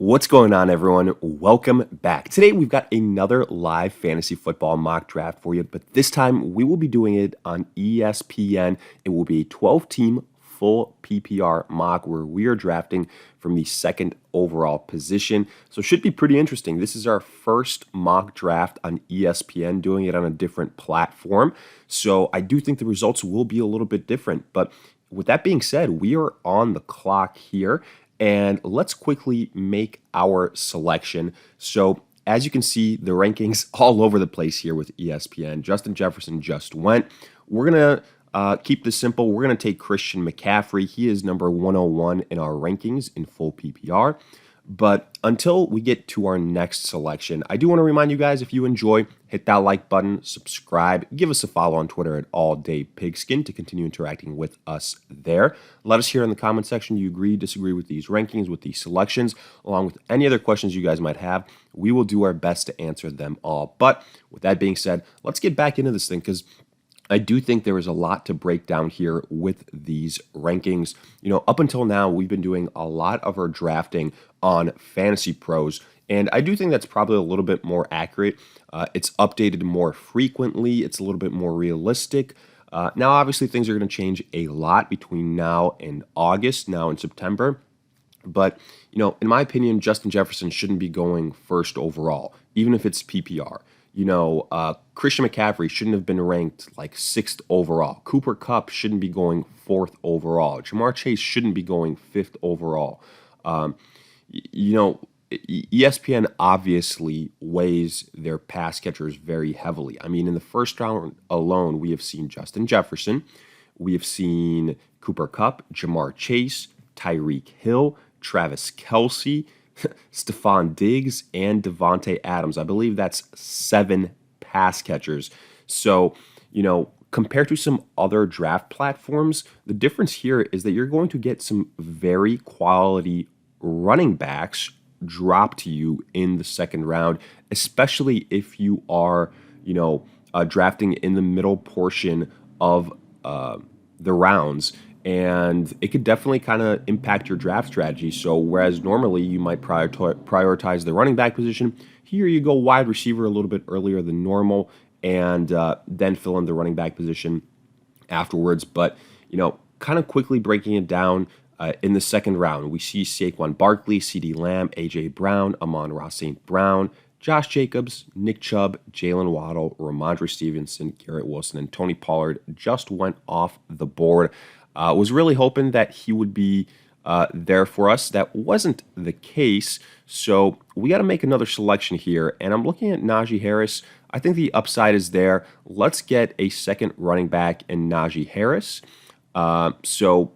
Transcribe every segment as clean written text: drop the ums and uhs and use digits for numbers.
What's going on, everyone? Welcome back. Today, we've got another live fantasy football mock draft for you, but this time we will be doing it on ESPN. It will be a 12-team full PPR mock where we are drafting from the second overall position. So it should be pretty interesting. This is our first mock draft on ESPN, doing it on a different platform. So I do think the results will be a little bit different. But with that being said, we are on the clock here. And let's quickly make our selection. So as you can see, the rankings all over the place here with ESPN. Justin Jefferson just went. We're going to keep this simple. We're going to take Christian McCaffrey. He is number 101 in our rankings in full PPR. But until we get to our next selection, I do want to remind you guys, if you enjoy, hit that like button, subscribe, give us a follow on Twitter at AllDayPigskin to continue interacting with us there. Let us hear in the comment section, do you agree, disagree with these rankings, with these selections, along with any other questions you guys might have. We will do our best to answer them all. But with that being said, let's get back into this thing, because I do think there is a lot to break down here with these rankings. You know, up until now, we've been doing a lot of our drafting on fantasypros, and I do think that's probably a little bit more accurate. It's updated more frequently. It's a little bit more realistic. Now, obviously, things are going to change a lot between now and August, now in September. But, you know, in my opinion, Justin Jefferson shouldn't be going first overall, even if it's PPR. You know, Christian McCaffrey shouldn't have been ranked like 6th overall. Cooper Kupp shouldn't be going 4th overall. Jamar Chase shouldn't be going 5th overall. You know, ESPN obviously weighs their pass catchers very heavily. I mean, in the first round alone, we have seen Justin Jefferson. We have seen Cooper Kupp, Jamar Chase, Tyreek Hill, Travis Kelce, Stephon Diggs, and Devontae Adams. I believe that's 7 pass catchers. So, you know, compared to some other draft platforms, the difference here is that you're going to get some very quality running backs drop to you in the second round, especially if you are, you know, drafting in the middle portion of the rounds. And it could definitely kind of impact your draft strategy. So whereas normally you might prioritize the running back position, here you go wide receiver a little bit earlier than normal, and then fill in the running back position afterwards. But, you know, kind of quickly breaking it down, in the second round, we see Saquon Barkley, CeeDee Lamb, A.J. Brown, Amon-Ra St. Brown, Josh Jacobs, Nick Chubb, Jalen Waddle, Ramondre Stevenson, Garrett Wilson, and Tony Pollard just went off the board. Was really hoping that he would be there for us. That wasn't the case, so we got to make another selection here, and I'm looking at Najee Harris. I think the upside is there. Let's get a second running back in Najee Harris. So,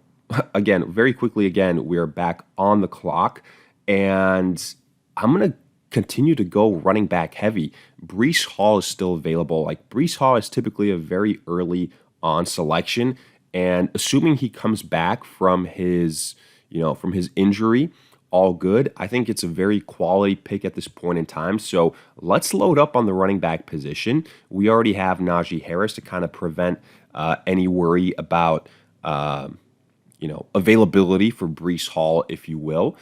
again, very quickly, we are back on the clock, and I'm going to continue to go running back heavy. Breece Hall is still available. Like, Breece Hall is typically a very early on selection, and assuming he comes back from his, you know, from his injury, all good. I think it's a very quality pick at this point in time. So let's load up on the running back position. We already have Najee Harris to kind of prevent any worry about, you know, availability for Breece Hall, if you will.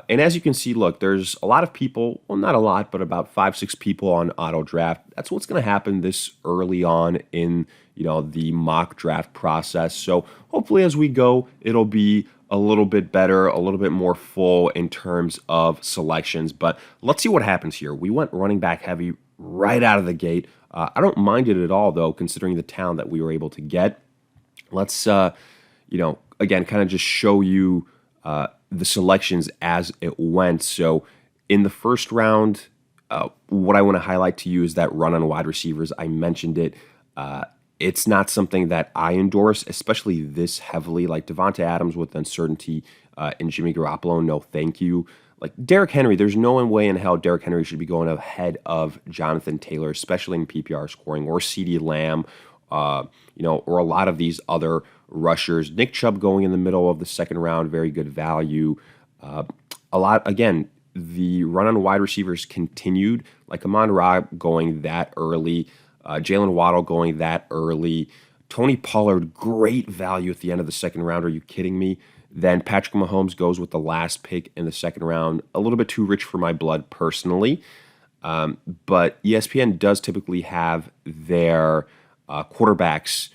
And as you can see, look, there's a lot of people, well, not a lot, but about 5-6 people on auto draft. That's what's going to happen this early on in, you know, the mock draft process. So hopefully as we go, it'll be a little bit better, a little bit more full in terms of selections. But let's see what happens here. We went running back heavy right out of the gate. I don't mind it at all, though, considering the talent that we were able to get. Let's, you know, again, kind of just show you the selections as it went. So in the first round, what I want to highlight to you is that run on wide receivers. I mentioned it. It's not something that I endorse, especially this heavily. Like Devontae Adams with uncertainty in Jimmy Garoppolo, no thank you. Like Derrick Henry, there's no way in hell Derrick Henry should be going ahead of Jonathan Taylor, especially in PPR scoring, or CeeDee Lamb, you know, or a lot of these other rushers. Nick Chubb going in the middle of the second round, very good value. A lot, again, the run on wide receivers continued, like Amon-Ra going that early, Jalen Waddle going that early, Tony Pollard, great value at the end of the second round. Are you kidding me? Then Patrick Mahomes goes with the last pick in the second round. A little bit too rich for my blood personally. But ESPN does typically have their quarterbacks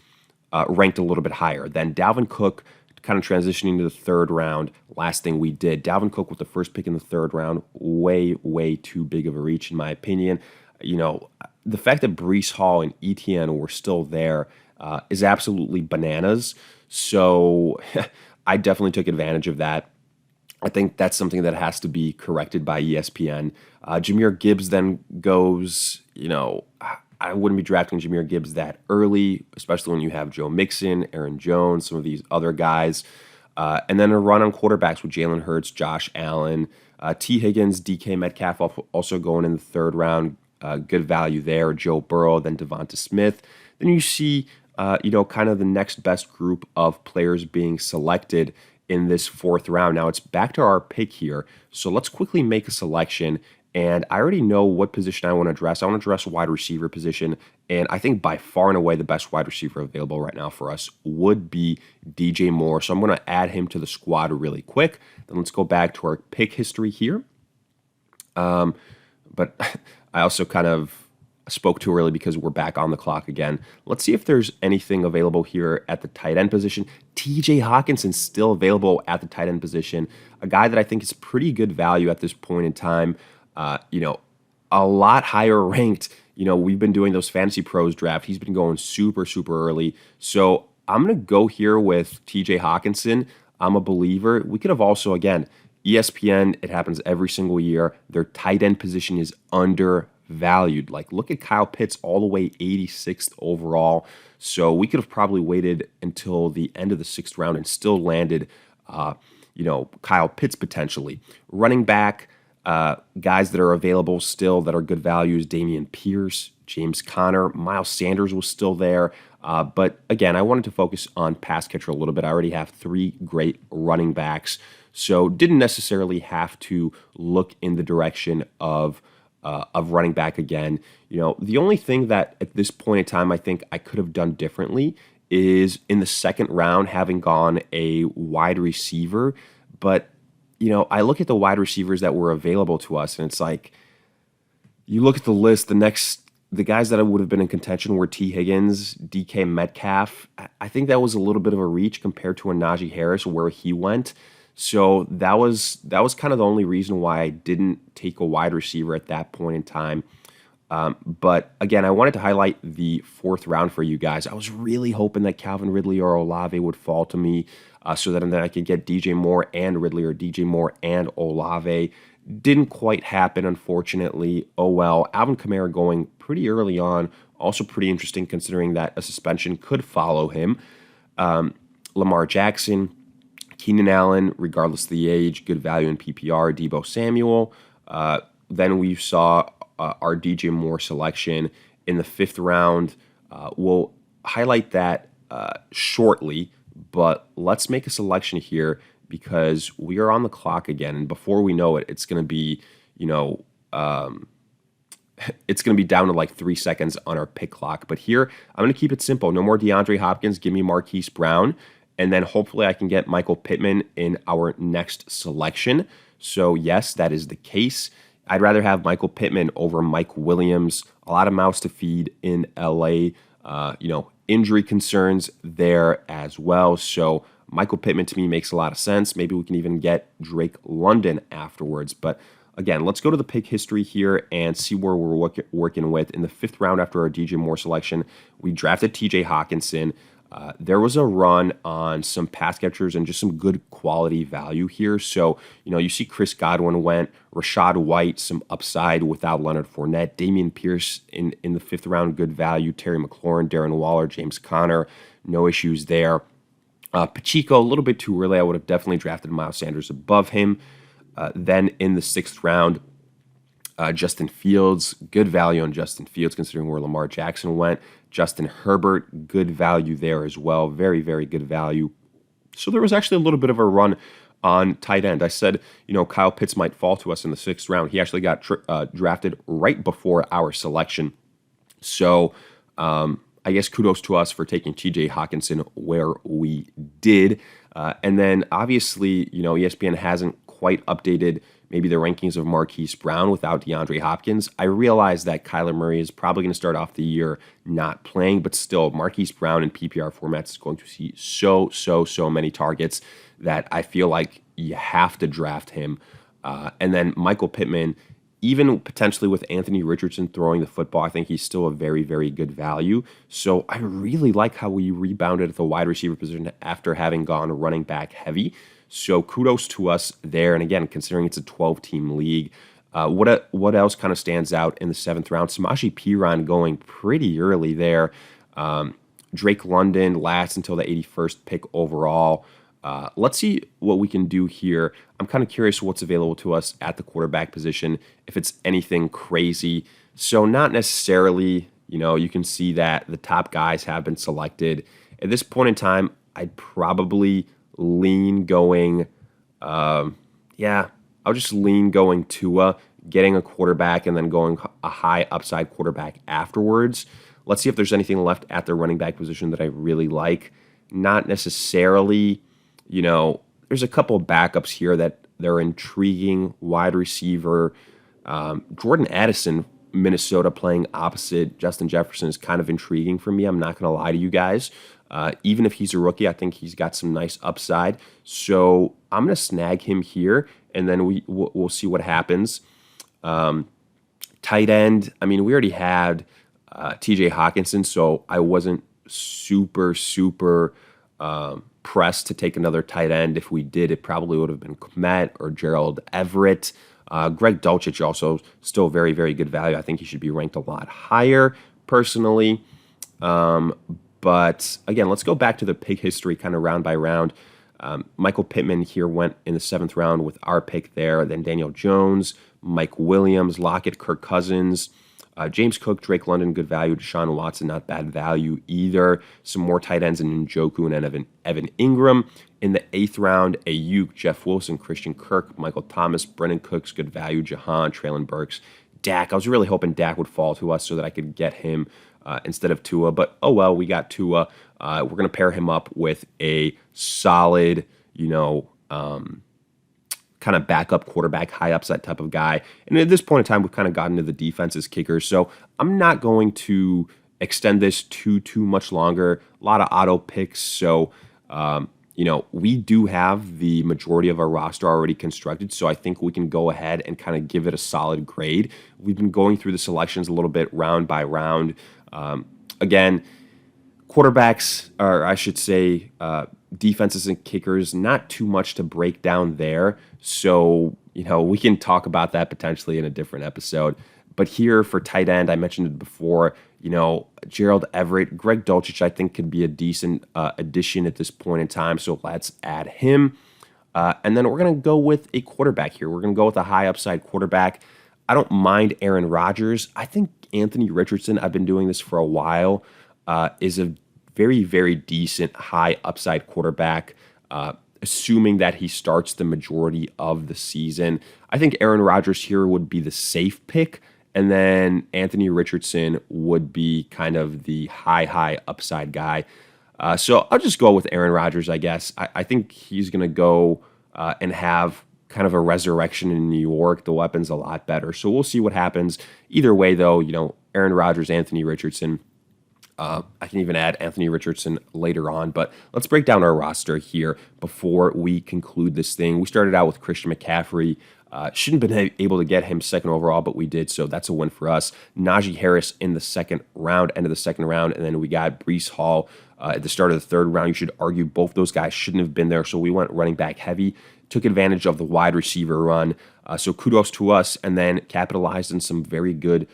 ranked a little bit higher. Then Dalvin Cook kind of transitioning to the third round. Last thing we did, Dalvin Cook with the first pick in the third round, way, way too big of a reach in my opinion. The fact that Breece Hall and ETN were still there is absolutely bananas. So I definitely took advantage of that. I think that's something that has to be corrected by ESPN. Jahmyr Gibbs then goes, I wouldn't be drafting Jahmyr Gibbs that early, especially when you have Joe Mixon, Aaron Jones, some of these other guys. And then a run on quarterbacks with Jalen Hurts, Josh Allen, T. Higgins, DK Metcalf also going in the third round. Good value there. Joe Burrow, then Devonta Smith. Then you see, kind of the next best group of players being selected in this fourth round. Now it's back to our pick here. So let's quickly make a selection. And I already know what position I want to address. I want to address a wide receiver position. And I think by far and away the best wide receiver available right now for us would be DJ Moore. So I'm going to add him to the squad really quick. Then let's go back to our pick history here. But I also kind of spoke too early because we're back on the clock again. Let's see if there's anything available here at the tight end position. TJ Hawkinson's still available at the tight end position. A guy that I think is pretty good value at this point in time. A lot higher ranked. We've been doing those fantasy pros draft. He's been going super, super early. So I'm going to go here with TJ Hawkinson. I'm a believer. We could have also, again, ESPN, it happens every single year. Their tight end position is undervalued. Like, look at Kyle Pitts all the way 86th overall. So we could have probably waited until the end of the sixth round and still landed, Kyle Pitts potentially. Running back, guys that are available still that are good values, Dameon Pierce, James Conner, Miles Sanders was still there. But again, I wanted to focus on pass catcher a little bit. I already have three great running backs, so didn't necessarily have to look in the direction of running back again. The only thing that at this point in time I think I could have done differently is in the second round having gone a wide receiver. But I look at the wide receivers that were available to us, and it's like, you look at the list, the guys that would have been in contention were T. Higgins, DK Metcalf. I think that was a little bit of a reach compared to a Najee Harris where he went. So that was kind of the only reason why I didn't take a wide receiver at that point in time. But again, I wanted to highlight the fourth round for you guys. I was really hoping that Calvin Ridley or Olave would fall to me so that then I could get DJ Moore and Ridley or DJ Moore and Olave. Didn't quite happen, unfortunately. Oh well. Alvin Kamara going pretty early on. Also pretty interesting considering that a suspension could follow him. Lamar Jackson, Keenan Allen, regardless of the age, good value in PPR. Deebo Samuel. Then we saw our DJ Moore selection in the fifth round. We'll highlight that shortly, but let's make a selection here because we are on the clock again, and before we know it, it's going to be, it's going to be down to like 3 seconds on our pick clock. But here, I'm going to keep it simple. No more DeAndre Hopkins. Give me Marquise Brown, and then hopefully I can get Michael Pittman in our next selection. So yes, that is the case. I'd rather have Michael Pittman over Mike Williams. A lot of mouths to feed in LA. Injury concerns there as well. So Michael Pittman to me makes a lot of sense. Maybe we can even get Drake London afterwards. But again, let's go to the pick history here and see where we're working with. In the fifth round after our DJ Moore selection, we drafted TJ Hawkinson. There was a run on some pass catchers and just some good quality value here. So, you see Chris Godwin went, Rashad White, some upside without Leonard Fournette, Dameon Pierce in the fifth round, good value, Terry McLaurin, Darren Waller, James Conner, no issues there. Pacheco, a little bit too early. I would have definitely drafted Miles Sanders above him. Then in the sixth round, Justin Fields, good value on Justin Fields considering where Lamar Jackson went. Justin Herbert, good value there as well. Very, very good value. So there was actually a little bit of a run on tight end. I said, Kyle Pitts might fall to us in the sixth round. He actually got drafted right before our selection. So I guess kudos to us for taking TJ Hawkinson where we did. And then obviously, ESPN hasn't quite updated maybe the rankings of Marquise Brown without DeAndre Hopkins. I realize that Kyler Murray is probably going to start off the year not playing, but still, Marquise Brown in PPR formats is going to see so many targets that I feel like you have to draft him. And then Michael Pittman, even potentially with Anthony Richardson throwing the football, I think he's still a very good value. So I really like how we rebounded at the wide receiver position after having gone running back heavy. So kudos to us there. And again, considering it's a 12-team league, what else kind of stands out in the 7th round? Samaje Perine going pretty early there. Drake London lasts until the 81st pick overall. Let's see what we can do here. I'm kind of curious what's available to us at the quarterback position, if it's anything crazy. So not necessarily, you can see that the top guys have been selected. At this point in time, I'd probably lean going, I'll just lean going Tua, getting a quarterback, and then going a high upside quarterback afterwards. Let's see if there's anything left at the running back position that I really like. Not necessarily. There's a couple of backups here that they're intriguing. Wide receiver, Jordan Addison, Minnesota, playing opposite Justin Jefferson is kind of intriguing for me. I'm not going to lie to you guys. Even if he's a rookie, I think he's got some nice upside. So I'm going to snag him here, and then we'll see what happens. Tight end, we already had TJ Hawkinson, so I wasn't super pressed to take another tight end. If we did, it probably would have been Kmet or Gerald Everett. Greg Dulcich also still very good value. I think he should be ranked a lot higher personally. But again, let's go back to the pick history kind of round by round. Michael Pittman here went in the 7th round with our pick there. Then Daniel Jones, Mike Williams, Lockett, Kirk Cousins, James Cook, Drake London, good value. Deshaun Watson, not bad value either. Some more tight ends in Njoku and Evan Ingram. In the 8th round, Ayuk, Jeff Wilson, Christian Kirk, Michael Thomas, Brennan Cooks, good value. Jahan, Traylon Burks, Dak. I was really hoping Dak would fall to us so that I could get him instead of Tua. But oh well, we got Tua. We're going to pair him up with a solid, kind of backup quarterback, high upside type of guy. And at this point in time, we've kind of gotten to the defense's kickers. So I'm not going to extend this too much longer. A lot of auto picks. So, we do have the majority of our roster already constructed. So I think we can go ahead and kind of give it a solid grade. We've been going through the selections a little bit round by round. Again, quarterbacks, or I should say, defenses and kickers, not too much to break down there. So, we can talk about that potentially in a different episode. But here for tight end, I mentioned it before, Gerald Everett, Greg Dulcich, I think could be a decent addition at this point in time. So let's add him. And then we're going to go with a quarterback here. We're going to go with a high upside quarterback. I don't mind Aaron Rodgers. I think Anthony Richardson, I've been doing this for a while, is a very decent high upside quarterback, assuming that he starts the majority of the season. I think Aaron Rodgers here would be the safe pick, and then Anthony Richardson would be kind of the high upside guy. So I'll just go with Aaron Rodgers, I guess. I think he's going to go and have kind of a resurrection in New York. The weapon's a lot better. So we'll see what happens. Either way, though, Aaron Rodgers, Anthony Richardson. I can even add Anthony Richardson later on, but let's break down our roster here before we conclude this thing. We started out with Christian McCaffrey. Shouldn't have been able to get him 2nd overall, but we did, so that's a win for us. Najee Harris in the 2nd round, end of the 2nd round, and then we got Breece Hall at the start of the 3rd round. You should argue both those guys shouldn't have been there, so we went running back heavy, took advantage of the wide receiver run, so kudos to us, and then capitalized on some very good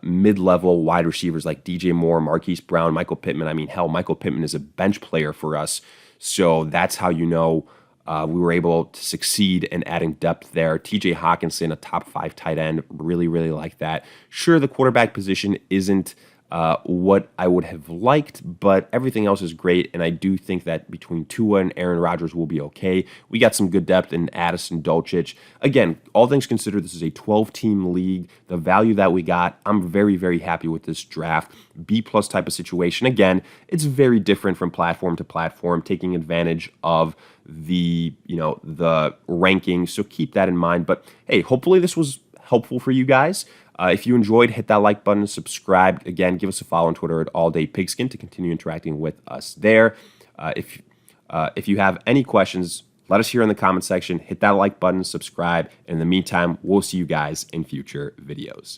mid-level wide receivers like DJ Moore, Marquise Brown, Michael Pittman. Michael Pittman is a bench player for us, so that's how we were able to succeed in adding depth there. TJ Hawkinson, a top 5 tight end, really like that. Sure, the quarterback position isn't what I would have liked, but everything else is great. And I do think that between Tua and Aaron Rodgers will be okay. We got some good depth in Addison Dulcich. Again, all things considered, this is a 12-team league. The value that we got, I'm very, very happy with this draft. B+ type of situation. Again, it's very different from platform to platform, taking advantage of the rankings. So keep that in mind. But hey, hopefully this was helpful for you guys. If you enjoyed, hit that like button, subscribe. Again, give us a follow on Twitter at alldaypigskin to continue interacting with us there. If you have any questions, let us hear in the comment section. Hit that like button, subscribe. And in the meantime, we'll see you guys in future videos.